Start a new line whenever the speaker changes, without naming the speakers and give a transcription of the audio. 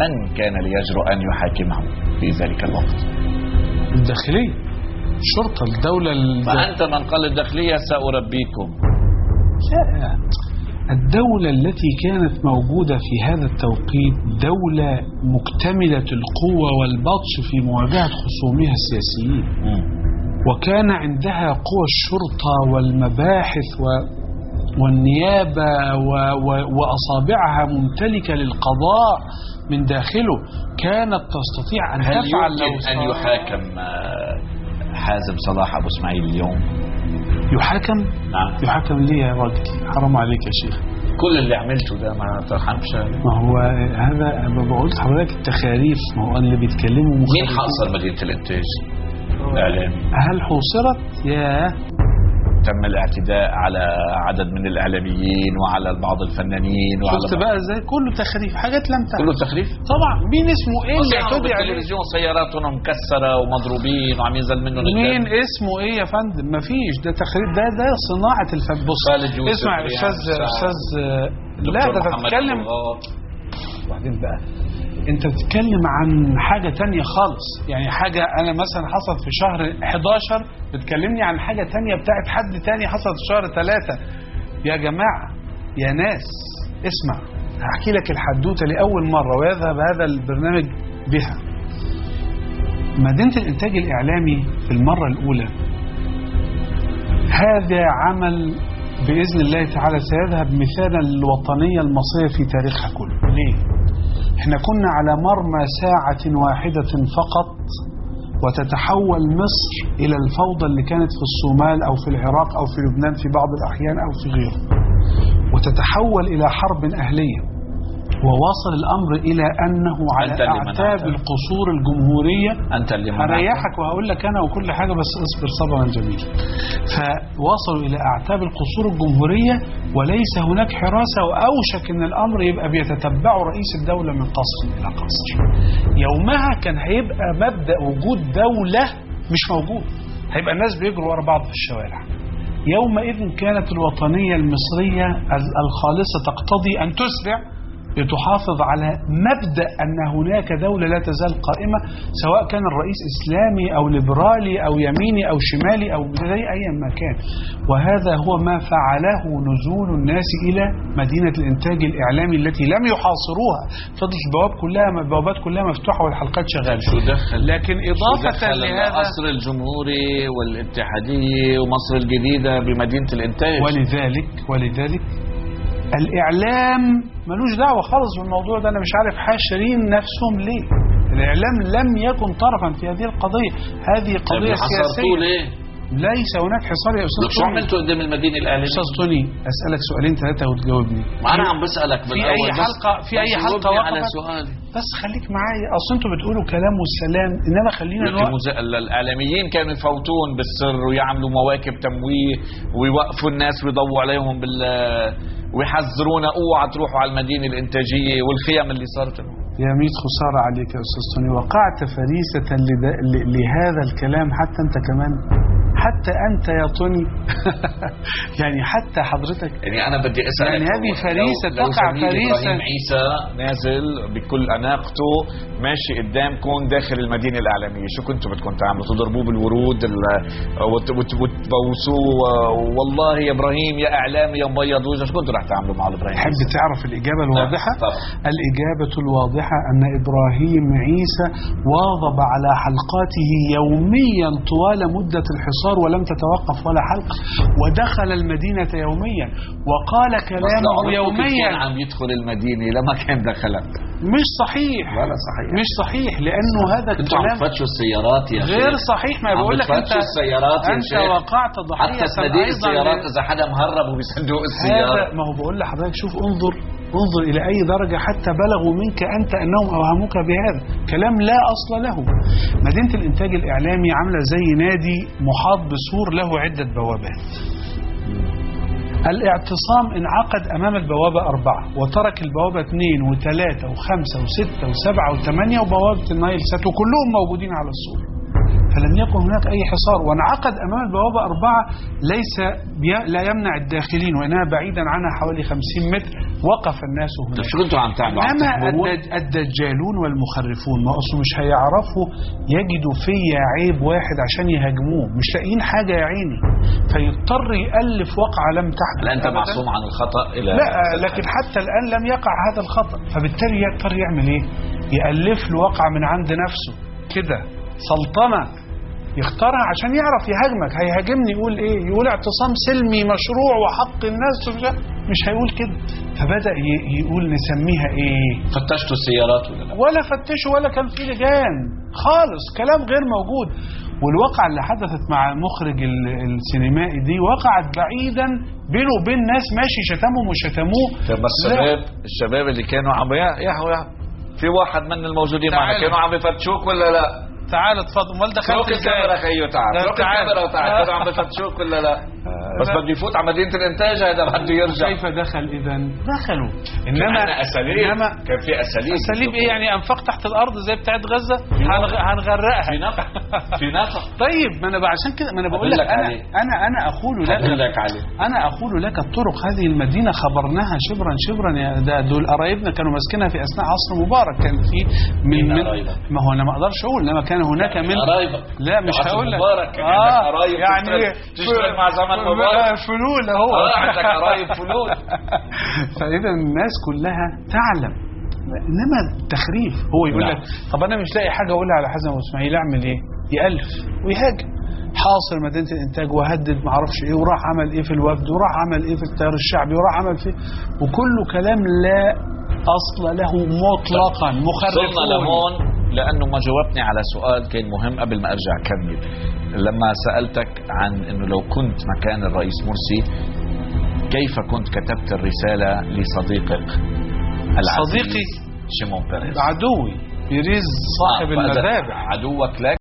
من كان ليجرؤ أن يحاكمه في ذلك الوقت؟
الداخلية، الشرطة، الدولة.
فأنت من قال الداخلية سأربيكم.
لا، الدولة التي كانت موجودة في هذا التوقيت دولة مكتملة القوة والبطش في مواجهة خصومها السياسيين، وكان عندها قوى الشرطة والمباحث والنيابة وأصابعها ممتلكة للقضاء من داخله، كانت تستطيع أن تفعل.
هل يمكن أن يحاكم حازم صلاح أبو اسماعيل اليوم؟
يحاكم؟
نعم.
يحاكم ليه يا راجل؟ حرام عليك يا شيخ.
كل اللي عملته ده ما ترحمش.
ما هو هذا بقول لحضرتك التخاريف، ما هو اللي بيتكلموا
مين حاصر مدينة الإنتاج الإعلامي؟
هل حوصرت؟
تم الاعتداء على عدد من الإعلاميين وعلى بعض الفنانين
شفت بقى ازاي؟ كله تخريف، حاجات لم تحدث.
كله تخريف
طبعا. مين اسمه ايه اللي اعتدى عليه؟
التلفزيون سياراتنا مكسرة ومضروبين وعم ينزل منه نجم.
مين اسمه ايه يا فندم؟ مفيش، ده تخريف، ده صناعة الفبوس. اسمع استاذ لا ده تتكلم. وبعدين بقى انت بتتكلم عن حاجة تانية خالص، يعني حاجة انا مثلا حصلت في شهر 11 بتكلمني عن حاجة تانية بتاعت حد تاني حصلت في شهر 3. يا جماعة يا ناس اسمع، هحكي لك الحدوتة لأول مرة ويذهب هذا البرنامج بها. مدينة الإنتاج الإعلامي في المرة الأولى هذا عمل بإذن الله تعالى سيذهب مثالا للوطنية المصرية في تاريخها كله. ليه؟ احنا كنا على مرمى ساعة واحدة فقط وتتحول مصر إلى الفوضى اللي كانت في الصومال أو في العراق أو في لبنان في بعض الأحيان أو في غيره، وتتحول إلى حرب أهلية، ووصل الأمر إلى أنه على أعتاب القصور الجمهورية.
أنت اللي
هريحك وهقول لك أنا وكل حاجة، بس اصبر صبرا جميلا. فوصلوا إلى أعتاب القصور الجمهورية وليس هناك حراسة، وأوشك أن الأمر يبقى بيتتبعوا رئيس الدولة من قصر إلى قصر. يومها كان هيبقى مبدأ وجود دولة مش موجود، هيبقى الناس بيجروا ورا بعض في الشوارع. يومئذ كانت الوطنية المصرية الخالصة تقتضي أن تسرع لتحافظ على مبدأ أن هناك دولة لا تزال قائمة، سواء كان الرئيس إسلامي أو ليبرالي أو يميني أو شمالي أو أي مكان. وهذا هو ما فعله نزول الناس إلى مدينة الإنتاج الإعلامي التي لم يحاصروها، فضلت البوابات كلها مفتوحة والحلقات شغالة.
لكن إضافة لهذا القصر الجمهوري والاتحادية ومصر الجديدة بمدينة الإنتاج.
ولذلك الإعلام ملوش دعوة خالص بالموضوع ده. أنا مش عارف حاشرين نفسهم ليه. الإعلام لم يكن طرفا في هذه القضية، هذه قضية سياسية.
ليه؟
ليس هناك حصار يا أستاذ.
شو عملتوا قدام المدينة الإعلامية؟
أستاذ توني أسألك سؤالين ثلاثة وتجاوبني.
أنا عم بسألك
في أي حلقة
على سؤالي.
بس خليك معايا، أصل أنتوا بتقولوا كلام والسلام، إنما خلينا
الإعلاميين كانوا يفوتون بالسر ويعملوا مواكب تمويه ويوقفوا الناس ويضووا عليهم ويحذرونا اوعى تروحوا على المدينة الإنتاجية والخيام اللي صارت.
يا ميت خسارة عليك يا أستاذ توني، وقعت فريسة لهذا الكلام. حتى أنت كمان، حتى أنت يا توني يعني حتى حضرتك،
يعني أنا بدي أسألك،
يعني هذه فريسة تقع فريسة.
إبراهيم عيسى نازل بكل أناقته ماشي قدامكم داخل المدينة الإعلامية، شو كنتوا بدكم تعملوا؟ تضربوه بالورود وتبوسوه والله يا إبراهيم يا إعلامي يا مبيض وجهه، شو كنتوا رح تعملوا مع إبراهيم؟
تحب تعرف الإجابة الواضحة؟ الإجابة الواضحة أن إبراهيم عيسى واظب على حلقاته يوميا طوال مدة الحصار ولم تتوقف ولا حلقة، ودخل المدينة يوميا وقال كلامه يوميا.
كان عم يدخل المدينة لما كان دخلها.
مش صحيح.
ولا صحيح.
مش صحيح، لأنه هذا الكلام
عم تفتشوا السيارات يا شيخ.
غير صحيح. ما بقول لك أنت
السيارات يا شيخ.
أنت وقعت ضحية
حتى صناديق السيارات إذا حدا مهرب بصندوق السيارة.
ما هو بقول لحضرتك شوف، انظر إلى أي درجة حتى بلغوا منك أنت أنهم أوهموك بهذا كلام لا أصل له. مدينة الإنتاج الإعلامي عاملة زي نادي محاط بسور له عدة بوابات. الاعتصام انعقد أمام البوابة 4 وترك البوابة 2 و3 و5 و6 و7 و8 وبوابة النايل سات وكلهم موجودين على السور، فلم يكن هناك أي حصار. وانعقد أمام البوابة 4 لا يمنع الداخلين، وإنها بعيدا عنها حوالي 50 متر وقف الناس
طب
هناك.
شو انتوا عم تعملوا؟ عم
انما
تخبرون؟
الدجالون والمخرفون ما اصله مش هيعرفوا يجدوا فيا عيب واحد عشان يهاجموه، مش لاقيين حاجه يا عيني، فيضطر يالف وقعه لم تحدث.
لا انت
أبداً.
معصوم عن الخطا الى
لا لكن حتى الان لم يقع هذا الخطا، فبالتالي يضطر يعمل ايه؟ يالف له وقعه من عند نفسه كده، سلطنه يختارها عشان يعرف يهاجمك. هيهاجمني يقول ايه؟ يقول اعتصام سلمي مشروع وحق الناس، مش هيقول كده. فبدأ يقول نسميها ايه؟
فتشتوا السيارات ولا لا؟
ولا فتشوا ولا كان في لجان خالص، كلام غير موجود. والواقعة اللي حدثت مع المخرج السينمائي دي وقعت بعيدا بينه وبين ناس ماشي شتمهم وشتموه.
طب الشباب اللي كانوا عم يحوا في واحد من الموجودين معنا كانوا عم يفتشوك ولا لا؟
تعال اتفضل. امال دخلت
اترك الكاميرا خيو، تعال اترك الكاميرا وتعال. كانوا عم بفتشوك ولا لا؟ بس بده يفوت على مدينة الانتاج، هذا بده يرجع.
كيف دخل اذا؟ دخلوا.
انما اساليب، كان في اساليب
ايه يعني؟ انفاق تحت الارض زي بتاعت غزه هنغرقها
في نفق في نفق.
طيب ما انا عشان كده ما انا بقول لك انا اقول لك انا اقول لك الطرق هذه المدينه خبرناها شبرا شبرا. يا دول قرايبنا كانوا ماسكينها في اثناء عصر مبارك. كان في من ما هو انا ما اقدرش اقول، انما كان هناك من
قرايبك.
لا مش هقول لك
يعني تشتغل مع زمن مبارك
فلول اهو
عندك قرايب فلول.
فاذا الناس كلها تعلم، انما التخريف هو يقول لك طب انا مش لاقي حاجه اقولها على حسن واسماعيل، اعمل ايه؟ يالف ويهاجم. حاصر مدينه الانتاج وهدد ما اعرفش ايه، وراح عمل ايه في الوفد، وراح عمل ايه في التيار الشعبي، وراح عمل فيه، وكله كلام لا اصل له مطلقا. مخرفون.
وصلنا لهون لانه ما جاوبتني على سؤال كان مهم قبل ما ارجع اكمل. لما سالتك عن انه لو كنت مكان الرئيس مرسي كيف كنت كتبت الرساله لصديقك العزيز
صديقي
شيمون بيريز،
عدوي بيريز صاحب المذابح،
عدوك لك